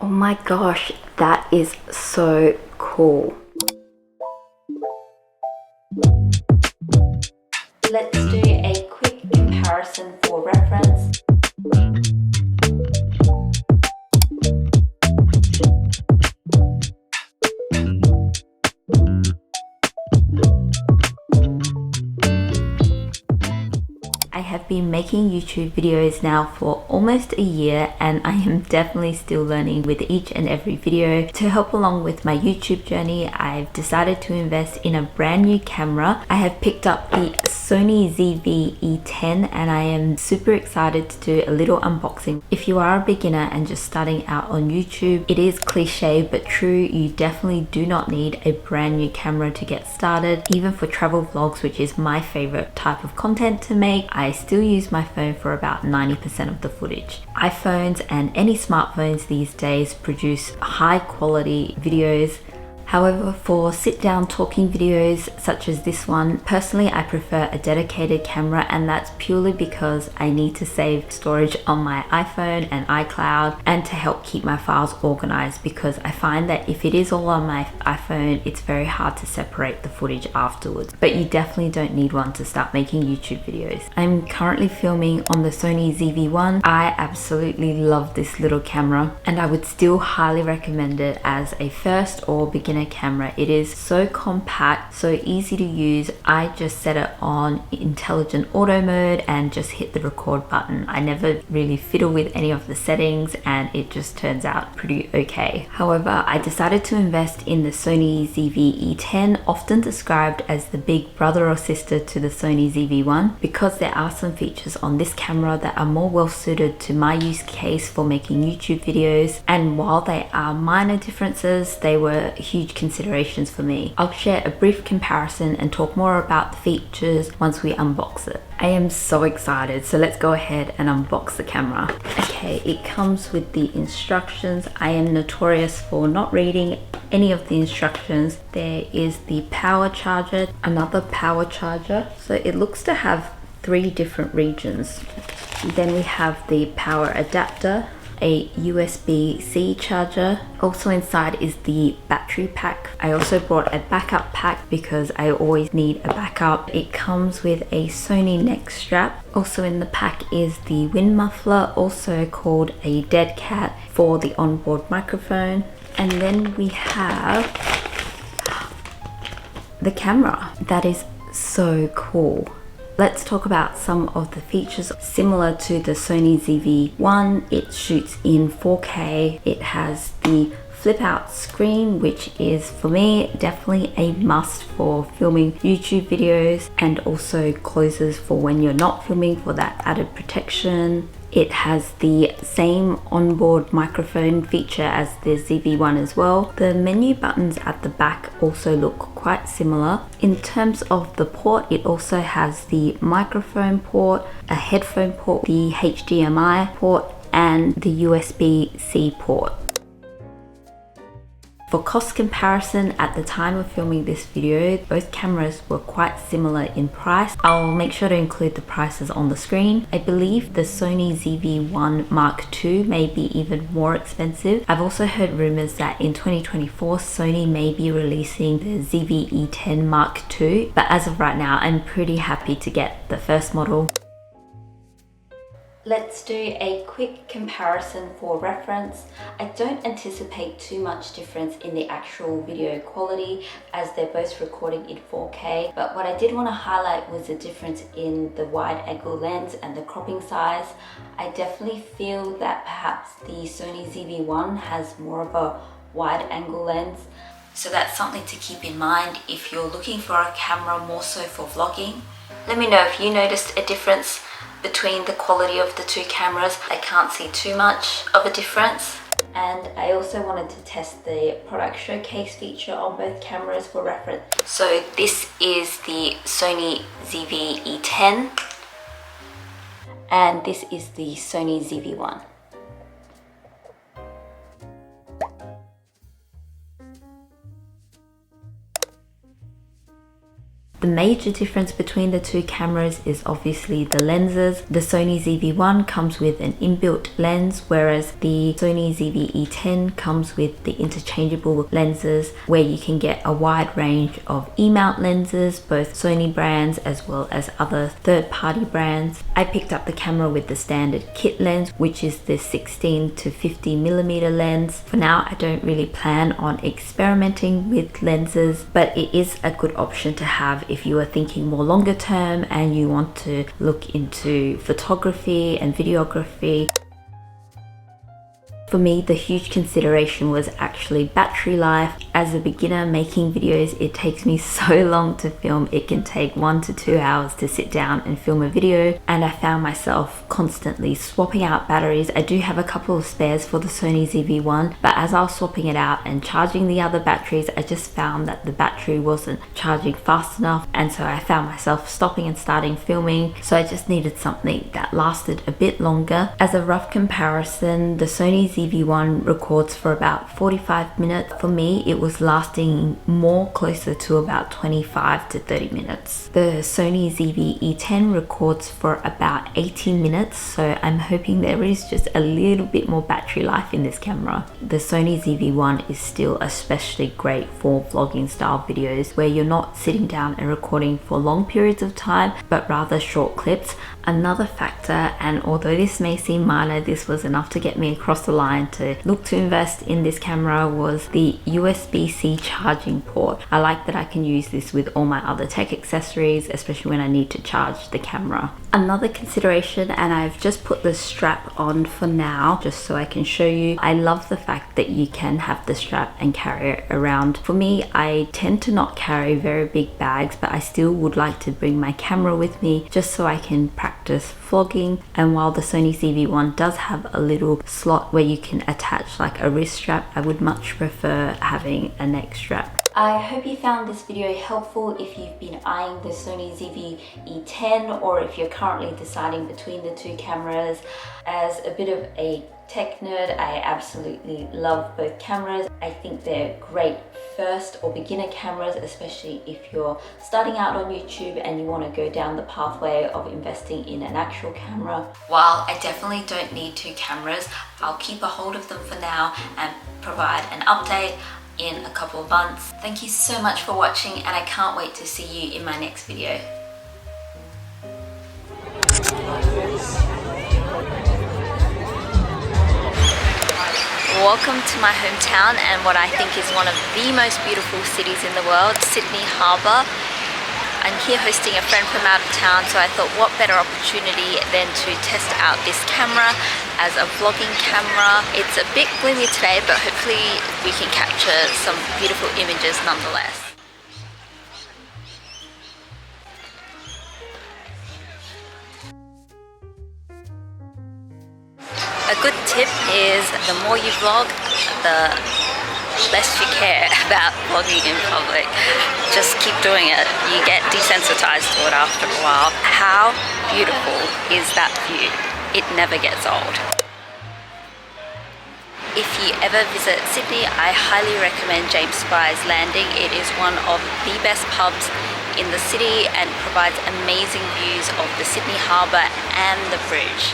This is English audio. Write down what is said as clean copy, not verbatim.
Oh my gosh, that is so cool. Let's do a quick comparison for reference. I have been making YouTube videos now for almost a year, and I am definitely still learning with each and every video. To help along with my YouTube journey, I've decided to invest in a brand new camera. I have picked up the Sony ZV-E10 and I am super excited to do a little unboxing. If you are a beginner and just starting out on YouTube, it is cliche but true, you definitely do not need a brand new camera to get started. Even for travel vlogs, which is my favorite type of content to make, I still use my phone for about 90% of the footage. iPhones and any smartphones these days produce high quality videos. However, for sit-down talking videos such as this one, personally I prefer a dedicated camera, and that's purely because I need to save storage on my iPhone and iCloud and to help keep my files organized, because I find that if it is all on my iPhone, it's very hard to separate the footage afterwards. But you definitely don't need one to start making YouTube videos. I'm currently filming on the Sony ZV-1. I absolutely love this little camera and I would still highly recommend it as a first or beginner camera. It is so compact, so easy to use. I just set it on intelligent auto mode and just hit the record button. I never really fiddle with any of the settings and it just turns out pretty okay. However, I decided to invest in the Sony ZV-E10, often described as the big brother or sister to the Sony ZV-1, because there are some features on this camera that are more well suited to my use case for making YouTube videos, and while they are minor differences, they were huge considerations for me. I'll share a brief comparison and talk more about the features once we unbox it. I am so excited, so let's go ahead and unbox the camera. Okay, it comes with the instructions. I am notorious for not reading any of the instructions. There is the power charger, another power charger. So it looks to have 3 different regions. Then we have the power adapter, a USB-C charger. Also inside is the battery pack. I also brought a backup pack because I always need a backup. It comes with a Sony neck strap. Also in the pack is the wind muffler, also called a dead cat, for the onboard microphone. And then we have the camera. That is so cool. Let's talk about some of the features. Similar to the Sony ZV-1, it shoots in 4K. It has the flip out screen, which is for me definitely a must for filming YouTube videos, and also closes for when you're not filming for that added protection. It has the same onboard microphone feature as the ZV-1 as well. The menu buttons at the back also look quite similar. In terms of the port, it also has the microphone port, a headphone port, the HDMI port, and the USB-C port. For cost comparison, at the time of filming this video, both cameras were quite similar in price. I'll make sure to include the prices on the screen. I believe the Sony ZV-1 Mark II may be even more expensive. I've also heard rumors that in 2024, Sony may be releasing the ZV-E10 Mark II, but as of right now, I'm pretty happy to get the first model. Let's do a quick comparison for reference. I don't anticipate too much difference in the actual video quality as they're both recording in 4K, but what I did want to highlight was the difference in the wide angle lens and the cropping size. I definitely feel that perhaps the Sony ZV-1 has more of a wide angle lens, so that's something to keep in mind if you're looking for a camera more so for vlogging. Let me know if you noticed a difference between the quality of the two cameras. I can't see too much of a difference. And I also wanted to test the product showcase feature on both cameras for reference. So this is the Sony ZV-E10 and this is the Sony ZV-1. The major difference between the two cameras is obviously the lenses. The Sony ZV-1 comes with an inbuilt lens, whereas the Sony ZV-E10 comes with the interchangeable lenses where you can get a wide range of E-mount lenses, both Sony brands as well as other third-party brands. I picked up the camera with the standard kit lens, which is the 16 to 50mm lens. For now, I don't really plan on experimenting with lenses, but it is a good option to have if you are thinking more longer term and you want to look into photography and videography. For me, the huge consideration was actually battery life. As a beginner making videos, it takes me so long to film. It can take 1 to 2 hours to sit down and film a video, and I found myself constantly swapping out batteries. I do have a couple of spares for the Sony ZV-1, but as I was swapping it out and charging the other batteries, I just found that the battery wasn't charging fast enough, and so I found myself stopping and starting filming. So I just needed something that lasted a bit longer. As a rough comparison, the Sony ZV-1 records for about 45 minutes. For me, it was lasting more closer to about 25 to 30 minutes. The Sony ZV-E10 records for about 18 minutes, so I'm hoping there is just a little bit more battery life in this camera. The Sony ZV-1 is still especially great for vlogging style videos where you're not sitting down and recording for long periods of time, but rather short clips. Another factor, and although this may seem minor, this was enough to get me across the line to look to invest in this camera, was the USB-C charging port. I like that I can use this with all my other tech accessories, especially when I need to charge the camera. Another consideration, and I've just put the strap on for now just so I can show you, I love the fact that you can have the strap and carry it around. For me, I tend to not carry very big bags, but I still would like to bring my camera with me just so I can practice vlogging. And while the Sony ZV-1 does have a little slot where you can attach like a wrist strap, I would much prefer having a neck strap. I hope you found this video helpful if you've been eyeing the Sony ZV-E10 or if you're currently deciding between the two cameras. As a bit of a tech nerd, I absolutely love both cameras. I think they're great first or beginner cameras, especially if you're starting out on YouTube and you want to go down the pathway of investing in an actual camera. While I definitely don't need two cameras, I'll keep a hold of them for now and provide an update in a couple of months. Thank you so much for watching, and I can't wait to see you in my next video. Welcome to my hometown and what I think is one of the most beautiful cities in the world, Sydney Harbour. I'm here hosting a friend from out of town, so I thought what better opportunity than to test out this camera as a vlogging camera. It's a bit gloomy today, but hopefully we can capture some beautiful images nonetheless. A good tip is the more you vlog, the less you care about vlogging in public. Just keep doing it. You get desensitized to it after a while. How beautiful is that view? It never gets old. If you ever visit Sydney, I highly recommend James Spry's Landing. It is one of the best pubs in the city and provides amazing views of the Sydney Harbour and the bridge.